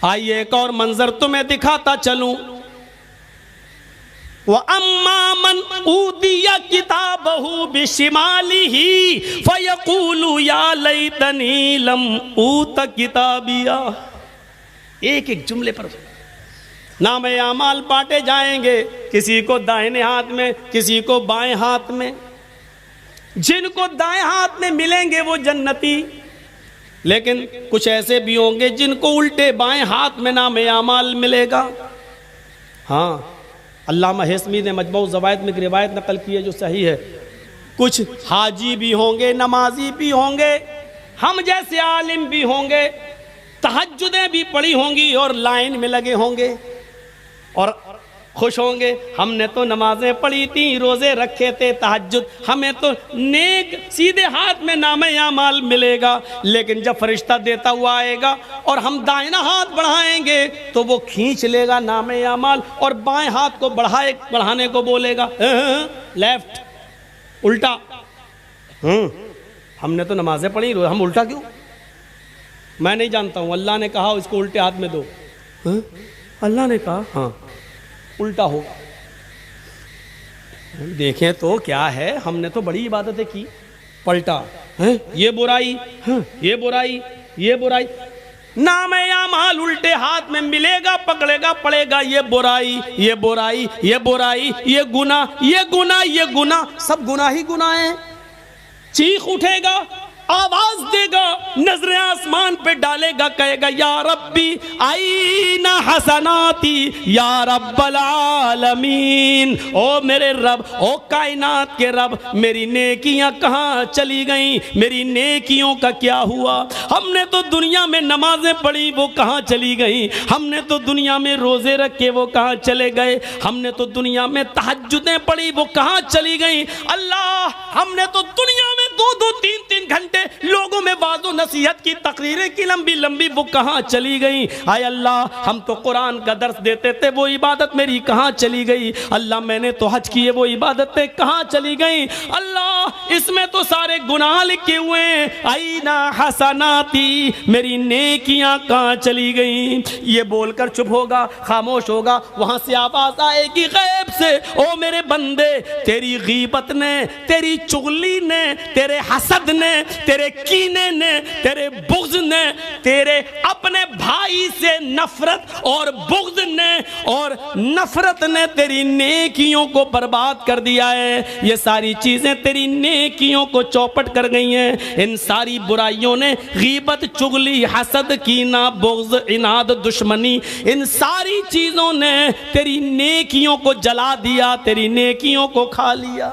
आइए एक और मंजर तुम्हें दिखाता चलूं। व अम्मा मन ऊतिया किताबहू बिशिमालिही फयकूलु या लैतनी लम ऊत किताबिया। एक एक जुमले पर नामे आमाल बांटे जाएंगे, किसी को दाहिने हाथ में, किसी को बाएं हाथ में। जिनको दाएं हाथ में मिलेंगे वो जन्नती, लेकिन कुछ ऐसे भी होंगे जिनको उल्टे बाएं हाथ में नामे आमाल मिलेगा। हाँ, अल्लामा हेस्मी ने मजमू ज़वाइद में एक रिवायत नकल की है जो सही है। कुछ हाजी भी होंगे, नमाजी भी होंगे, हम जैसे आलिम भी होंगे, तहज्जुदें भी पढ़ी होंगी और लाइन में लगे होंगे और खुश होंगे, हमने तो नमाजें पढ़ी थी, रोज़े रखे थे, तहज्जुद, हमें तो नेक सीधे हाथ में नामे आमाल मिलेगा। लेकिन जब फरिश्ता देता हुआ आएगा और हम दाहिना हाथ बढ़ाएंगे तो वो खींच लेगा नामे आमाल और बाएं हाथ को बढ़ाने को बोलेगा लेफ्ट, उल्टा। हमने तो नमाजें पढ़ी, हम उल्टा क्यों? मैं नहीं जानता हूँ, अल्लाह ने कहा इसको उल्टे हाथ में दो। अल्लाह ने कहा हाँ उल्टा होगा। देखें तो क्या है, हमने तो बड़ी इबादतें की, पलटा है ये बुराई, ये बुराई, ये बुराई। नामे आमाल उल्टे हाथ में मिलेगा, पकड़ेगा, पड़ेगा ये बुराई, ये बुराई, ये बुराई, ये गुना, ये गुना, ये गुना, सब गुनाह ही गुनाह है। चीख उठेगा, आवाज देगा, नजरें आसमान पे डालेगा, कहेगा या रब्बी आईना हसनाती या रब्बल आलमीन। ओ मेरे रब, ओ कायनात के रब, मेरी नेकियां कहाँ चली गईं? मेरी नेकियों का क्या हुआ? हमने तो दुनिया में नमाजें पढ़ी, वो कहाँ चली गईं? हमने तो दुनिया में रोजे रखे, वो कहाँ चले गए? हमने तो दुनिया में तहज्जुदें पढ़ी, वो कहाँ चली गईं? अल्लाह, हमने तो दुनिया में 2-2, 3-3 घंटे लोगों में वाज़ो नसीहत की तकरीरें की लंबी लंबी, वो कहाँ चली गई? आय अल्लाह, हम तो कुरान का दर्स देते थे, वो इबादत मेरी कहाँ चली गई? अल्लाह, मैंने तो हज किए, वो इबादतें कहाँ चली गई? अल्लाह, इसमें तो सारे गुनाह लिखे हुए हैं। आईना हसनाती, मेरी नेकियां कहाँ चली गई? ये बोलकर चुप होगा, खामोश होगा। वहां से आवाज आएगी गैब से, ओ मेरे बंदे, तेरी गीबत ने, तेरी चुगली ने, तेरे हसद ने, तेरे कीने ने, तेरे बुग़्ज़ ने, तेरे अपने भाई से नफरत और बुग़्ज़ ने और नफरत ने तेरी नेकियों को बर्बाद कर दिया है। ये सारी चीज़ें तेरी नेकियों को चौपट कर गई हैं। इन सारी बुराइयों ने, गीबत, चुगली, हसद, कीना, बुग़्ज़, इनाद, दुश्मनी, इन सारी चीज़ों ने तेरी नेकियों को जला दिया, तेरी नेकियों को खा लिया।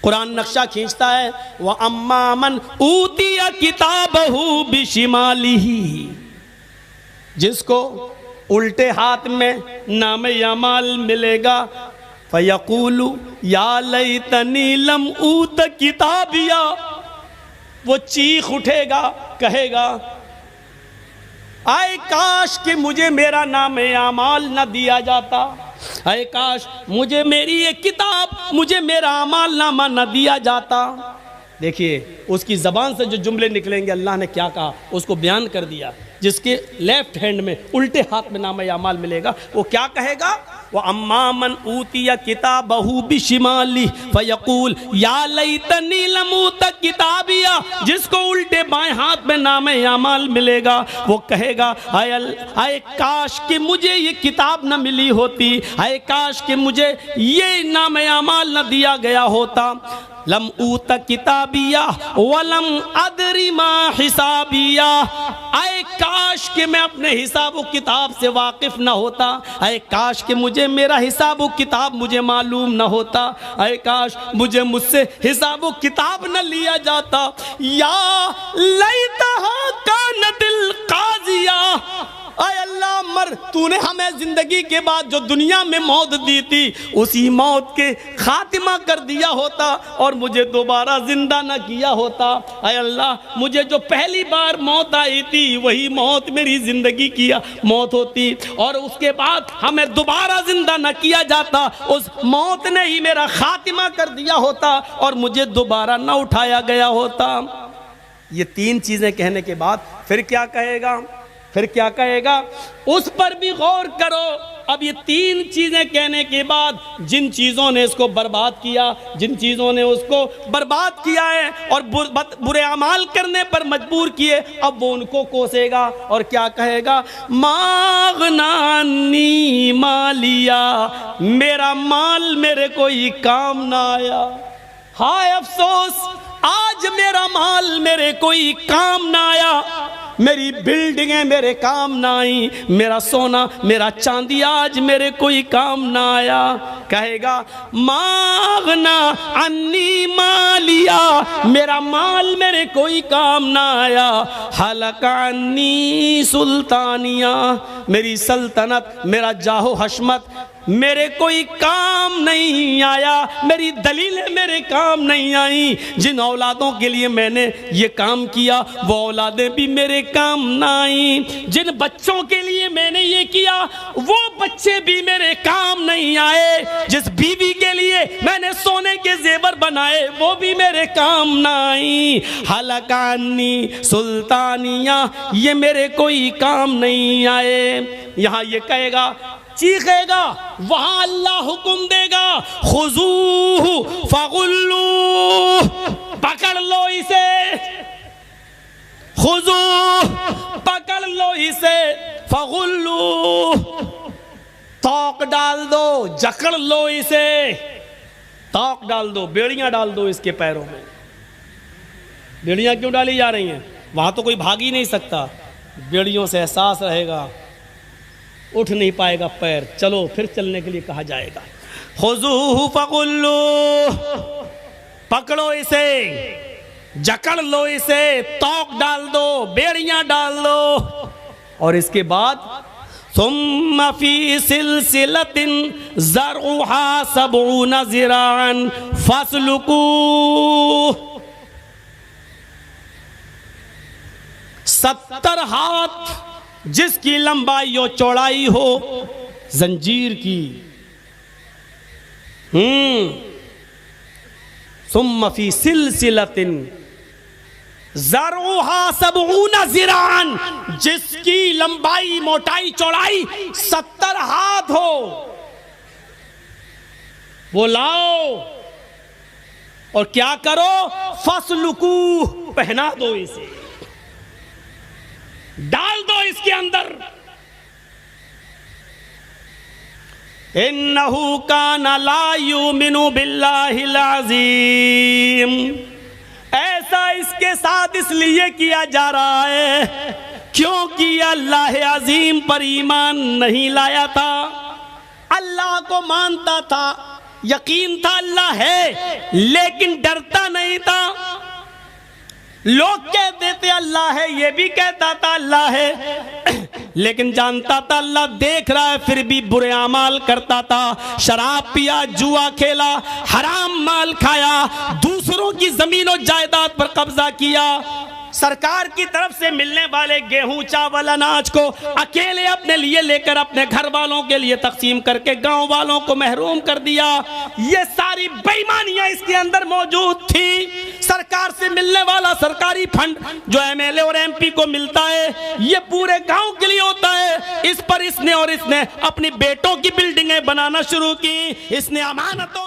कुरान नक्शा खींचता है, वह अम्मा मन ऊतिया किताबहू बिशिमालिही, जिसको उल्टे हाथ में नामे अमाल मिलेगा, फयकूलु या लैतनी लम ऊत किताबिया, वो चीख उठेगा, कहेगा आए काश कि मुझे मेरा नामे अमाल न दिया जाता, आए काश मुझे मेरी ये किताब, मुझे मेरा अमाल नामा न दिया जाता। देखिए उसकी ज़बान से जो जुमले निकलेंगे, अल्लाह ने क्या कहा उसको बयान कर दिया। जिसके लेफ्ट हैंड में, उल्टे हाथ में नामे अमाल मिलेगा, वो क्या कहेगा? वो अम्मा मन ऊतिया किताबहू बिशिमाली फयकूल या लैतनी लम ऊत किताबिया, जिसको उल्टे बाएं हाथ में नामे अमाल मिलेगा, वो कहेगा आए काश कि मुझे ये किताब न मिली होती, आए काश कि मुझे ये नामे अमाल न दिया गया होता। लम ऊत किताबिया वलम अदरी मा हिसाबिया, आए काश कि मैं अपने हिसाब किताब से वाकिफ न होता, आए काश कि मुझे मेरा हिसाब किताब मुझे मालूम न होता, आए काश मुझसे हिसाब किताब न लिया जाता। या लैतहा कानतिल काज़िया, आए अल्लाह मर, तूने हमें जिंदगी के बाद जो दुनिया में मौत दी थी, उसी मौत के खातिमा कर दिया होता और मुझे दोबारा जिंदा न किया होता। आए अल्लाह, मुझे जो पहली बार मौत आई थी वही मौत मेरी जिंदगी की मौत होती और उसके बाद हमें दोबारा जिंदा न किया जाता, उस मौत ने ही मेरा खातिमा कर दिया होता और मुझे दोबारा न उठाया गया होता। ये 3 चीजें कहने के बाद फिर क्या कहेगा, फिर क्या कहेगा, उस पर भी गौर करो। अब ये 3 चीजें कहने के बाद जिन चीजों ने इसको बर्बाद किया, जिन चीजों ने उसको बर्बाद किया है और बुरे अमाल करने पर मजबूर किए, अब वो उनको कोसेगा और क्या कहेगा, मागनानी मालिया, मेरा माल मेरे कोई काम ना आया। हाय अफसोस, आज मेरा माल मेरे कोई काम ना आया, मेरी बिल्डिंगें मेरे काम ना आई, मेरा सोना मेरा चांदी आज मेरे कोई काम ना आया। कहेगा मागना अन्नी मालिया, मेरा माल मेरे कोई काम ना आया। हलका अन्नी सुल्तानिया, मेरी सल्तनत मेरा जाहो हशमत मेरे कोई काम नहीं आया, मेरी दलीलें मेरे काम नहीं आई। जिन औलादों के लिए मैंने ये काम किया वो औलादें भी मेरे काम ना आई। जिन बच्चों के लिए मैंने ये किया वो बच्चे भी मेरे काम नहीं आए। जिस बीवी के लिए मैंने सोने के जेवर बनाए वो भी मेरे काम ना आई। हलकानी सुल्तानिया, ये मेरे कोई काम नहीं आए। यहाँ ये कहेगा, चीखेगा, वहां अल्लाह हुक्म देगा, खुजूहु फगुल्लू, पकड़ लो इसे, खुजू, पकड़ लो इसे, फगुल्लू, तौक डाल दो, जकड़ लो इसे, तौक डाल दो, बेड़ियां डाल दो इसके पैरों में। बेड़ियां क्यों डाली जा रही हैं? वहां तो कोई भाग ही नहीं सकता, बेड़ियों से एहसास रहेगा, उठ नहीं पाएगा पैर, चलो फिर चलने के लिए कहा जाएगा। खुजूहु फगुल्लू, पकड़ो इसे, जकड़ लो इसे, तौक डाल दो, बेड़ियां डाल दो। और इसके बाद सुम्मा फी सिलसिलतिन ज़रउहा सबऊना ज़िराअन फस्लुकू, 70 हाथ जिसकी लंबाई और चौड़ाई हो जंजीर की। सुम्मा फी सिलसिलतिन ज़रउहा सबऊना ज़िराअन, जिसकी लंबाई मोटाई चौड़ाई 70 हाथ हो, वो लाओ और क्या करो, फस्लुकू, पहना दो इसे, डाल दो इसके अंदर। इन्नहु काना ला युमिनु बिल्लाहिल अज़ीम, ऐसा इसके साथ इसलिए किया जा रहा है क्योंकि अल्लाह अजीम पर ईमान नहीं लाया था। अल्लाह को मानता था, यकीन था अल्लाह है, लेकिन डरता नहीं था। लोग कहते थे अल्लाह है, ये भी कहता था अल्लाह है, लेकिन जानता था अल्लाह देख रहा है, फिर भी बुरे अमाल करता था। शराब पिया, जुआ खेला, हराम माल खाया, दूसरों की जमीन और जायदाद पर कब्जा किया, सरकार की तरफ से मिलने वाले गेहूं चावल अनाज को अकेले अपने लिए लेकर अपने घर वालों के लिए तकसीम करके गांव वालों को महरूम कर दिया। ये सारी बेईमानियां इसके अंदर मौजूद थी। सरकार से मिलने वाला सरकारी फंड जो एमएलए और एमपी को मिलता है, ये पूरे गांव के लिए होता है। इस पर इसने अपनी बेटों की बिल्डिंगें बनाना शुरू की, इसने अमानतों